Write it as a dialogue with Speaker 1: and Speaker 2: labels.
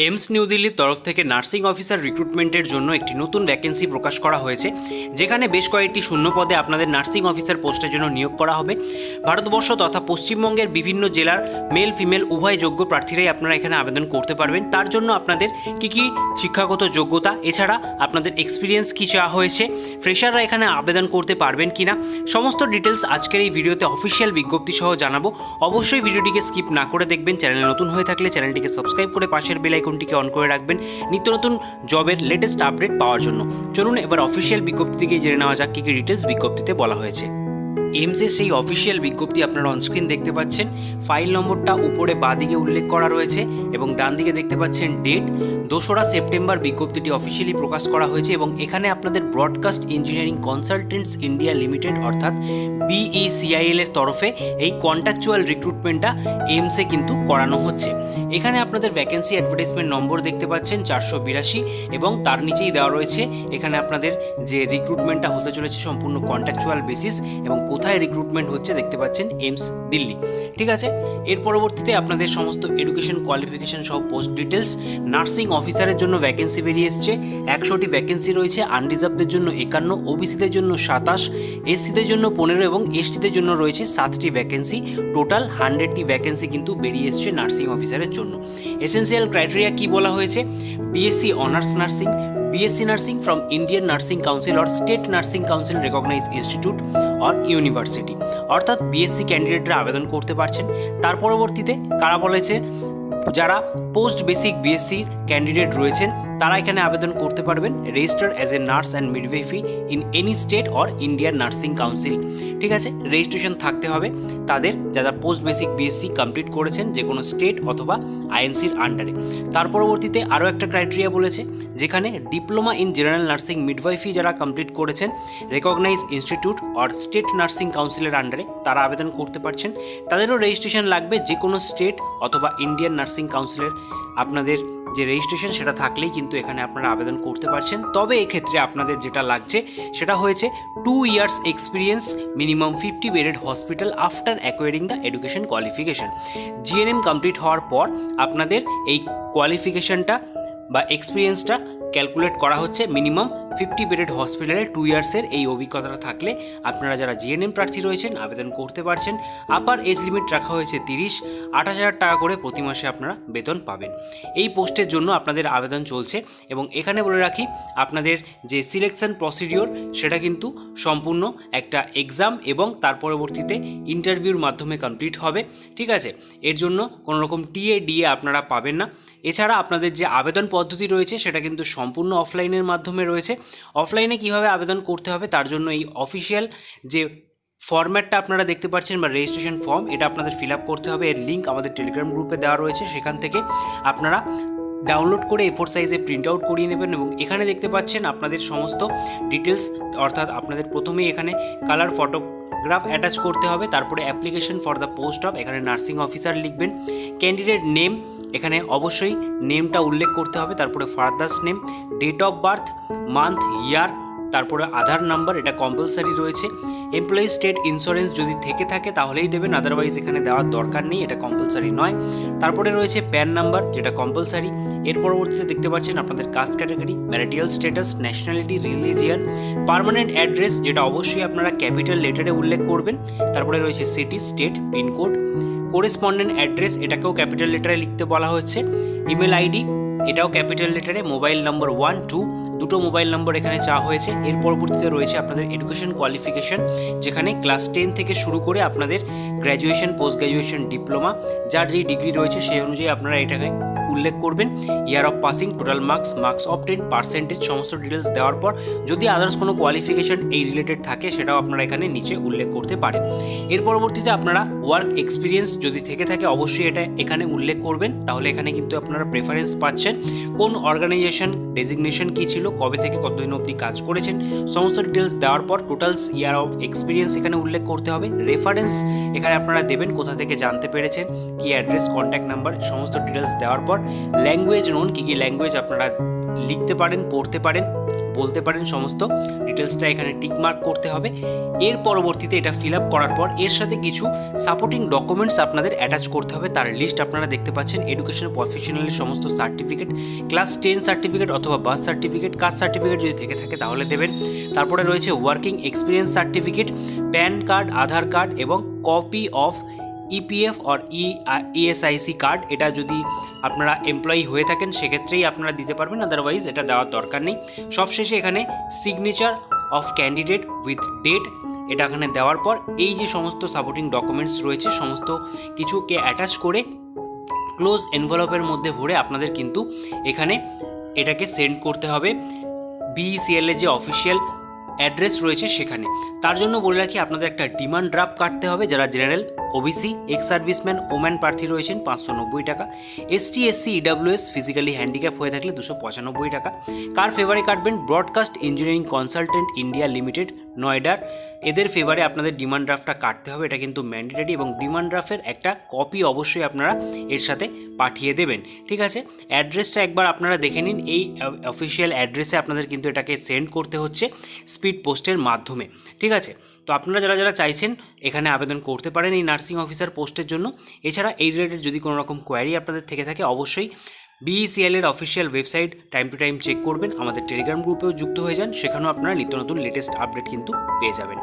Speaker 1: AIIMS new দিল্লির তরফ থেকে নার্সিং অফিসার রিক্রুটমেন্টের জন্য একটি নতুন ভ্যাকেন্সি প্রকাশ করা হয়েছে, যেখানে বেশ কয়েকটি শূন্য পদে আপনাদের নার্সিং অফিসার পোস্টের জন্য নিয়োগ করা হবে। ভারতবর্ষ তথা পশ্চিমবঙ্গের বিভিন্ন জেলার মেল ফিমেল উভয় যোগ্য প্রার্থীরাই আপনারা এখানে আবেদন করতে পারবেন। তার জন্য আপনাদের কী শিক্ষাগত যোগ্যতা, এছাড়া আপনাদের এক্সপিরিয়েন্স কী চাওয়া হয়েছে, ফ্রেশাররা এখানে আবেদন করতে পারবেন কিনা, সমস্ত ডিটেলস আজকের এই ভিডিওতে অফিসিয়াল বিজ্ঞপ্তি সহ জানাবো। অবশ্যই ভিডিওটিকে স্কিপ না করে দেখবেন। চ্যানেলে নতুন হয়ে থাকলে চ্যানেলটিকে সাবস্ক্রাইব করে পাশের বেল আইকনটিকে অন করে রাখবেন নিত্য নতুন জবের লেটেস্ট আপডেট পাওয়ার জন্য। চলুন এবার অফিসিয়াল বিজ্ঞপ্তি থেকে জেনে নেওয়া যাক কী ডিটেলস বিজ্ঞপ্তিতে বলা হয়েছে। এইমসের সেই অফিসিয়াল বিজ্ঞপ্তি আপনারা অনস্ক্রিন দেখতে পাচ্ছেন। ফাইল নম্বরটা উপরে বাঁদিকে উল্লেখ করা রয়েছে এবং ডান দিকে দেখতে পাচ্ছেন ডেট 2রা সেপ্টেম্বর বিজ্ঞপ্তিটি অফিসিয়ালি প্রকাশ করা হয়েছে এবং এখানে আপনাদের broadcast engineering consultants India limited অর্থাৎ BECIL এর তরফে এই কন্ট্রাকচুয়াল রিক্রুটমেন্টটা এইমসে কিন্তু করানো হচ্ছে। এখানে আপনাদের ভ্যাকেন্সি অ্যাডভার্টাইজমেন্ট নম্বর দেখতে পাচ্ছেন 482 এবং তার নিচেই দেওয়া রয়েছে এখানে আপনাদের যে রিক্রুটমেন্টটা হতে চলেছে সম্পূর্ণ কন্ট্রাকচুয়াল বেসিস এবং কোথায় রিক্রুটমেন্ট হচ্ছে দেখতে পাচ্ছেন এইমস দিল্লি। ঠিক আছে, এর পরবর্তীতে আপনাদের সমস্ত এডুকেশন কোয়ালিফিকেশন সহ পোস্ট ডিটেলস। নার্সিং অফিসারের জন্য ভ্যাকেন্সি বেরিয়ে এসছে। 100টি ভ্যাকেন্সি রয়েছে। আনরিজার্ভদের জন্য 51, ওবিসিদের জন্য 27, এসসিদের জন্য 15 এবং এসটিদের জন্য রয়েছে 7টি ভ্যাকেন্সি। টোটাল 100টি ভ্যাকেন্সি কিন্তু বেরিয়ে এসছে নার্সিং অফিসারের জন্য। এসেন্সিয়াল ক্রাইটেরিয়া কি বলা হয়েছে? BSc honours nursing, BSc nursing from Indian nursing council or state nursing council recognise institute or university, অর্থাৎ BSc ক্যান্ডিডেটরা আবেদন করতে পারছেন। তার পরবর্তীতে কারা বলেছে? যারা পোস্ট বেসিক BSc ক্যান্ডিডেট রয়েছেন তারা এখানে আবেদন করতে পারবেন। Registered as a nurse and midwifery in any state or Indian nursing council. ঠিক আছে, রেজিস্ট্রেশন থাকতে হবে তাদের যারা পোস্ট বেসিক BSc কমপ্লিট করেছেন যে কোনো স্টেট অথবা INCর আন্ডারে। তার পরবর্তীতে আরও একটা ক্রাইটেরিয়া বলেছে, যেখানে diploma in general nursing midwifery যারা কমপ্লিট করেছেন recognise institute or state nursing কাউন্সিলের আন্ডারে তারা আবেদন করতে পারছেন। তাদেরও রেজিস্ট্রেশন লাগবে যে কোনো স্টেট অথবা ইন্ডিয়ান নার্সিং কাউন্সিলের আপনাদের যে রেজিস্ট্রেশন সেটা থাকলেই কিন্তু এখানে আপনারা আবেদন করতে পারছেন। তবে এক্ষেত্রে আপনাদের যেটা লাগছে সেটা হয়েছে 2 years experience, minimum 50 bedded hospital after acquiring the education qualification. GNM complete হওয়ার পর আপনাদের এই কোয়ালিফিকেশনটা বা এক্সপিরিয়েন্সটা ক্যালকুলেট করা হচ্ছে। মিনিমাম 50 বেডেড হসপিটালে 2 ইয়ার্সের এই অভিজ্ঞতাটা থাকলে আপনারা যারা GNM প্রার্থী রয়েছেন আবেদন করতে পারছেন। আপার এজ লিমিট রাখা হয়েছে 30, 28,000 টাকা করে প্রতি মাসে আপনারা বেতন পাবেন। এই পোস্টের জন্য আপনাদের আবেদন চলছে এবং এখানে বলে রাখি আপনাদের যে সিলেকশন প্রসিডিওর সেটা কিন্তু সম্পূর্ণ একটা এক্সাম এবং তার পরবর্তীতে ইন্টারভিউর মাধ্যমে কমপ্লিট হবে। ঠিক আছে, এর জন্য কোনো রকম TA আপনারা পাবেন না। এছাড়া আপনাদের যে আবেদন পদ্ধতি রয়েছে সেটা কিন্তু সম্পূর্ণ অফলাইনের মাধ্যমে রয়েছে। অফলাইনে কিভাবে আবেদন করতে হবে তার জন্য এই অফিসিয়াল যে ফরম্যাটটা আপনারা দেখতে পাচ্ছেন বা রেজিস্ট্রেশন ফর্ম, এটা আপনাদের ফিল আপ করতে হবে। এর লিঙ্ক আমাদের টেলিগ্রাম গ্রুপে দেওয়া রয়েছে, সেখান থেকে আপনারা ডাউনলোড করে A4 সাইজে প্রিন্ট আউট করিয়ে নেবেন এবং এখানে দেখতে পাচ্ছেন আপনাদের সমস্ত ডিটেলস, অর্থাৎ আপনাদের প্রথমেই এখানে কালার ফটোগ্রাফ অ্যাটাচ করতে হবে। তারপরে application for the post of, এখানে নার্সিং অফিসার লিখবেন। ক্যান্ডিডেট নেম, এখানে অবশ্যই নেমটা উল্লেখ করতে হবে। তারপরে father's name, date of birth, month, year, তারপরে আধার নাম্বার, এটা কম্পালসারি রয়েছে। এমপ্লয়ি স্টেট ইন্স্যুরেন্স যদি থেকে থাকে তাহলেই দেবেন, আদারওয়াইজ এখানে দেওয়ার দরকার নেই, এটা কম্পালসারি নয়। তারপরে রয়েছে প্যান নাম্বার, যেটা কম্পালসারি। এর পরবর্তীতে দেখতে পাচ্ছেন আপনাদের caste category, marital status, nationality, religion, permanent address, যেটা অবশ্যই আপনারা ক্যাপিটাল লেটারে উল্লেখ করবেন। তারপরে রয়েছে city, state, pin code, correspondent address, এটাকেও ক্যাপিটাল লেটারে লিখতে বলা হচ্ছে। ইমেল আইডি, এটাও ক্যাপিটাল লেটারে। মোবাইল নম্বর 1, 2, দুটো মোবাইল নম্বর এখানে চাওয়া হয়েছে। এর পরবর্তীতে রয়েছে আপনাদের এডুকেশন কোয়ালিফিকেশন, যেখানে ক্লাস 10 থেকে শুরু করে আপনাদের গ্র্যাজুয়েশন, পোস্ট গ্র্যাজুয়েশন, ডিপ্লোমা, যার যেই ডিগ্রি রয়েছে সেই অনুযায়ী আপনারা এটাকে উল্লেখ করবেন। Year of passing, total marks, marks obtain, percentage, সমস্ত ডিটেলস দেওয়ার পর যদি আদার্স কোনো কোয়ালিফিকেশন এই রিলেটেড থাকে সেটাও আপনারা এখানে নিচে উল্লেখ করতে পারেন। এর পরবর্তীতে আপনারা ওয়ার্ক এক্সপিরিয়েন্স যদি থেকে থাকে অবশ্যই এটা এখানে উল্লেখ করবেন, তাহলে এখানে কিন্তু আপনারা প্রেফারেন্স পাচ্ছেন। কোন অর্গানাইজেশন, ডেজিগনেশন কী ছিল, কবে থেকে কতদিন অবধি কাজ করেছেন, সমস্ত ডিটেলস দেওয়ার পর টোটালস ইয়ার অফ এক্সপিরিয়েন্স এখানে উল্লেখ করতে হবে। রেফারেন্স এখানে আপনারা দেবেন, কোথা থেকে জানতে পেরেছেন, কি অ্যাড্রেস, কন্ট্যাক্ট নাম্বার, সমস্ত ডিটেলস দেওয়ার পর ল্যাঙ্গুয়েজ নোন, কী কী ল্যাঙ্গুয়েজ আপনারা লিখতে পারেন, পড়তে পারেন, বলতে পারেন, সমস্ত ডিটেলসটা এখানে টিকমার্ক করতে হবে। এর পরবর্তীতে এটা ফিল আপ করার পর এর সাথে কিছু সাপোর্টিং ডকুমেন্টস আপনাদের অ্যাটাচ করতে হবে। তার লিস্ট আপনারা দেখতে পাচ্ছেন। এডুকেশন প্রফেশনালের সমস্ত সার্টিফিকেট, ক্লাস 10 সার্টিফিকেট অথবা বার্থ সার্টিফিকেট, কাস্ট সার্টিফিকেট যদি থেকে থাকে তাহলে দেবেন। তারপরে রয়েছে working experience certificate, pan card, Aadhaar card এবং copy of EPF or ESIC card. এটা যদি আপনারা এমপ্লয়ি হয়ে থাকেন সেক্ষেত্রেই আপনারা দিতে পারবেন, আদারওয়াইজ এটা দেওয়ার দরকার নেই। সবশেষে এখানে signature of candidate with date, এটা এখানে দেওয়ার পর এই যে সমস্ত সাপোর্টিং ডকুমেন্টস রয়েছে সমস্ত কিছুকে অ্যাটাচ করে ক্লোজ এনভেলপের মধ্যে ভরে আপনাদের কিন্তু এখানে এটাকে সেন্ড করতে হবে বিইসিএল এর যে অফিসিয়াল অ্যাড্রেস রয়েছে সেখানে। তার জন্য বলে রাখি আপনাদের একটা ডিমান্ড ড্রাফট কাটতে হবে। যারা general, OBC, ex serviceman, woman প্রার্থী রয়েছেন 590 টাকা, ST, SC, EWS, physically handicap হয়ে থাকলে 295 টাকা। কার ফেভারে কাটবেন? Broadcast engineering consultant India limited, নয়ডার, এদের ফেভারে আপনাদের ডিমান্ড ড্রাফটটা কাটতে হবে। এটা কিন্তু ম্যান্ডেটরি এবং ডিমান্ড ড্রাফটের একটা কপি অবশ্যই আপনারা এর সাথে পাঠিয়ে দেবেন। ঠিক আছে, অ্যাড্রেসটা একবার আপনারা দেখে নিন। এই অফিসিয়াল অ্যাড্রেসে আপনাদের কিন্তু এটাকে সেন্ড করতে হচ্ছে স্পিড পোস্টের মাধ্যমে। ঠিক আছে, তো আপনারা যারা যারা চাইছেন এখানে আবেদন করতে পারেন এই নার্সিং অফিসার পোস্টের জন্য। এছাড়া এই রিলেটেড যদি কোনো রকম কোয়ারি আপনাদের থেকে থাকে অবশ্যই বিইসিএল এর official website time to time check করবেন। আমাদের টেলিগ্রাম গ্রুপেও যুক্ত হয়ে যান, সেখানেও আপনারা নিত্য নতুন লেটেস্ট আপডেট কিন্তু পেয়ে যাবেন।